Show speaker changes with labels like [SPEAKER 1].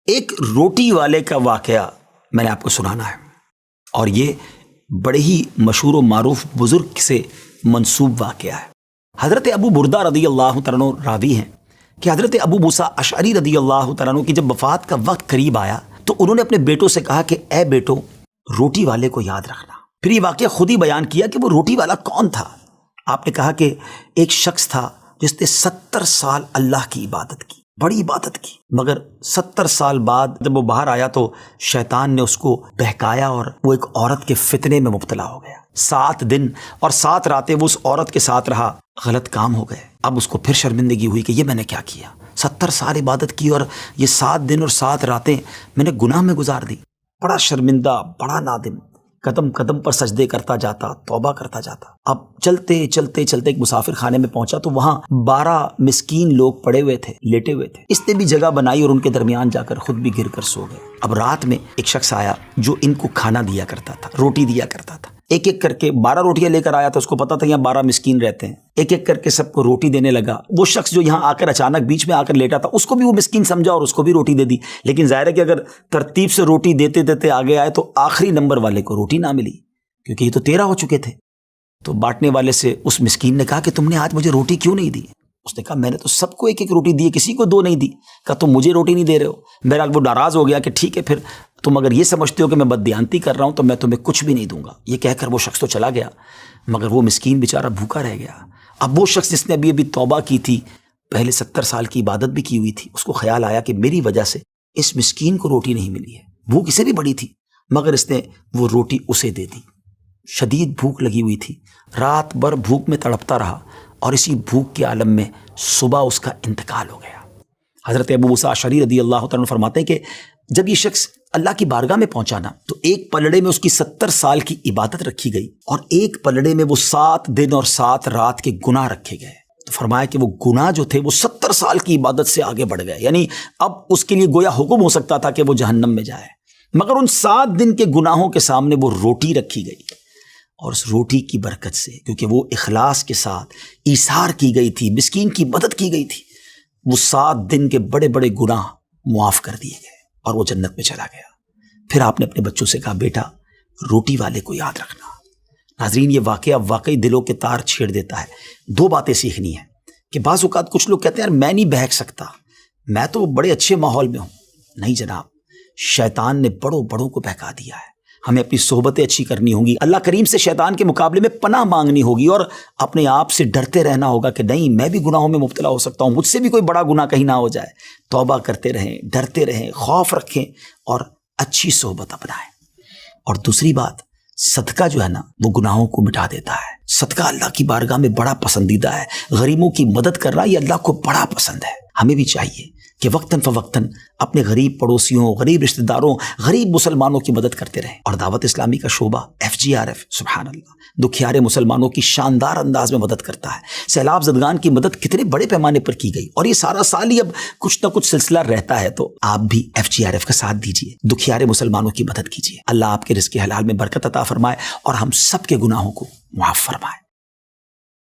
[SPEAKER 1] ایک روٹی والے کا واقعہ میں نے آپ کو سنانا ہے، اور یہ بڑے ہی مشہور و معروف بزرگ سے منسوب واقعہ ہے۔ حضرت ابو بردہ رضی اللہ تعالیٰ عنہ راوی ہیں کہ حضرت ابو موسیٰ اشعری رضی اللہ تعالیٰ عنہ کی جب وفات کا وقت قریب آیا تو انہوں نے اپنے بیٹوں سے کہا کہ اے بیٹو، روٹی والے کو یاد رکھنا۔ پھر یہ واقعہ خود ہی بیان کیا کہ وہ روٹی والا کون تھا۔ آپ نے کہا کہ ایک شخص تھا جس نے 70 سال اللہ کی عبادت کی، بڑی عبادت کی، مگر 70 سال بعد جب وہ باہر آیا تو شیطان نے اس کو بہکایا اور وہ ایک عورت کے فتنے میں مبتلا ہو گیا۔ 7 دن اور 7 راتیں وہ اس عورت کے ساتھ رہا، غلط کام ہو گئے۔ اب اس کو پھر شرمندگی ہوئی کہ یہ میں نے کیا کیا، 70 سال عبادت کی اور یہ 7 دن اور 7 راتیں میں نے گناہ میں گزار دی۔ بڑا شرمندہ، بڑا نادم، قدم قدم پر سجدے کرتا جاتا، توبہ کرتا جاتا۔ اب چلتے چلتے چلتے ایک مسافر خانے میں پہنچا تو وہاں 12 مسکین لوگ پڑے ہوئے تھے، لیٹے ہوئے تھے۔ اس نے بھی جگہ بنائی اور ان کے درمیان جا کر خود بھی گر کر سو گئے۔ اب رات میں ایک شخص آیا جو ان کو کھانا دیا کرتا تھا، روٹی دیا کرتا تھا۔ ایک ایک کر کے 12 روٹیاں لے کر آیا تھا، اس کو پتا تھا یہاں 12 مسکین رہتے ہیں۔ ایک ایک کر کے سب کو روٹی دینے لگا۔ وہ شخص جو یہاں آ کر اچانک بیچ میں آ کر لیٹا تھا، اس کو بھی وہ مسکین سمجھا اور اس کو بھی روٹی دے دی۔ لیکن ظاہر ہے کہ اگر ترتیب سے روٹی دیتے دیتے آگے آئے تو آخری نمبر والے کو روٹی نہ ملی، کیونکہ یہ تو 13 ہو چکے تھے۔ تو بانٹنے والے سے اس مسکین نے کہا کہ تم نے آج مجھے روٹی کیوں نہیں دی؟ اس نے کہا میں نے تو سب کو ایک ایک روٹی دی، کسی کو 2 نہیں دی۔ کہا تم مجھے روٹی نہیں دے رہے ہو؟ بہرحال وہ ناراض ہو گیا کہ ٹھیک ہے، پھر تم اگر یہ سمجھتے ہو کہ میں بددیانتی کر رہا ہوں تو میں تمہیں کچھ بھی نہیں دوں گا۔ یہ کہہ کر وہ شخص تو چلا گیا، مگر وہ مسکین بیچارہ بھوکا رہ گیا۔ اب وہ شخص جس نے ابھی توبہ کی تھی، پہلے 70 سال کی عبادت بھی کی ہوئی تھی، اس کو خیال آیا کہ میری وجہ سے اس مسکین کو روٹی نہیں ملی ہے۔ بھوک اسے بھی بڑی تھی، مگر اس نے وہ روٹی اسے دے دی۔ شدید بھوک لگی ہوئی تھی، رات بھر بھوک میں تڑپتا رہا اور اسی بھوک کے عالم میں صبح اس کا انتقال ہو گیا۔ حضرت ابو موسیٰ اشعری رضی اللہ تعالیٰ عنہ فرماتے ہیں کہ جب یہ شخص اللہ کی بارگاہ میں پہنچا نا تو ایک پلڑے میں اس کی 70 سال کی عبادت رکھی گئی اور ایک پلڑے میں وہ 7 دن اور 7 رات کے گناہ رکھے گئے۔ تو فرمایا کہ وہ گناہ جو تھے وہ 70 سال کی عبادت سے آگے بڑھ گئے، یعنی اب اس کے لیے گویا حکم ہو سکتا تھا کہ وہ جہنم میں جائے، مگر ان 7 دن کے گناہوں کے سامنے وہ روٹی رکھی گئی، اور اس روٹی کی برکت سے، کیونکہ وہ اخلاص کے ساتھ ایثار کی گئی تھی، مسکین کی مدد کی گئی تھی، وہ 7 دن کے بڑے بڑے گناہ معاف کر دیے گئے اور وہ جنت میں چلا گیا۔ پھر آپ نے اپنے بچوں سے کہا بیٹا روٹی والے کو یاد رکھنا۔ ناظرین، یہ واقعہ واقعی دلوں کے تار چھیڑ دیتا ہے۔ 2 باتیں سیکھنی ہیں کہ بعض اوقات کچھ لوگ کہتے ہیں یار میں نہیں بہک سکتا، میں تو بڑے اچھے ماحول میں ہوں۔ نہیں جناب، شیطان نے بڑوں بڑوں کو بہکا دیا ہے۔ ہمیں اپنی صحبتیں اچھی کرنی ہوں گی، اللہ کریم سے شیطان کے مقابلے میں پناہ مانگنی ہوگی اور اپنے آپ سے ڈرتے رہنا ہوگا کہ نہیں میں بھی گناہوں میں مبتلا ہو سکتا ہوں، مجھ سے بھی کوئی بڑا گناہ کہیں نہ ہو جائے۔ توبہ کرتے رہیں، ڈرتے رہیں، خوف رکھیں اور اچھی صحبت اپنائیں۔ اور دوسری بات، صدقہ جو ہے نا وہ گناہوں کو مٹا دیتا ہے۔ صدقہ اللہ کی بارگاہ میں بڑا پسندیدہ ہے، غریبوں کی مدد کرنا یہ اللہ کو بڑا پسند ہے۔ ہمیں بھی چاہیے کہ وقتاً فوقتاً اپنے غریب پڑوسیوں، غریب رشتہ داروں، غریب مسلمانوں کی مدد کرتے رہیں۔ اور دعوت اسلامی کا شعبہ FGRF سبحان اللہ دکھیارے مسلمانوں کی شاندار انداز میں مدد کرتا ہے۔ سیلاب زدگان کی مدد کتنے بڑے پیمانے پر کی گئی اور یہ سارا سال ہی اب کچھ نہ کچھ سلسلہ رہتا ہے، تو آپ بھی FGRF کا ساتھ دیجیے، دکھیارے مسلمانوں کی مدد کیجیے۔ اللہ آپ کے رزق حلال میں برکت عطا فرمائے اور ہم سب کے گناہوں کو معاف فرمائے۔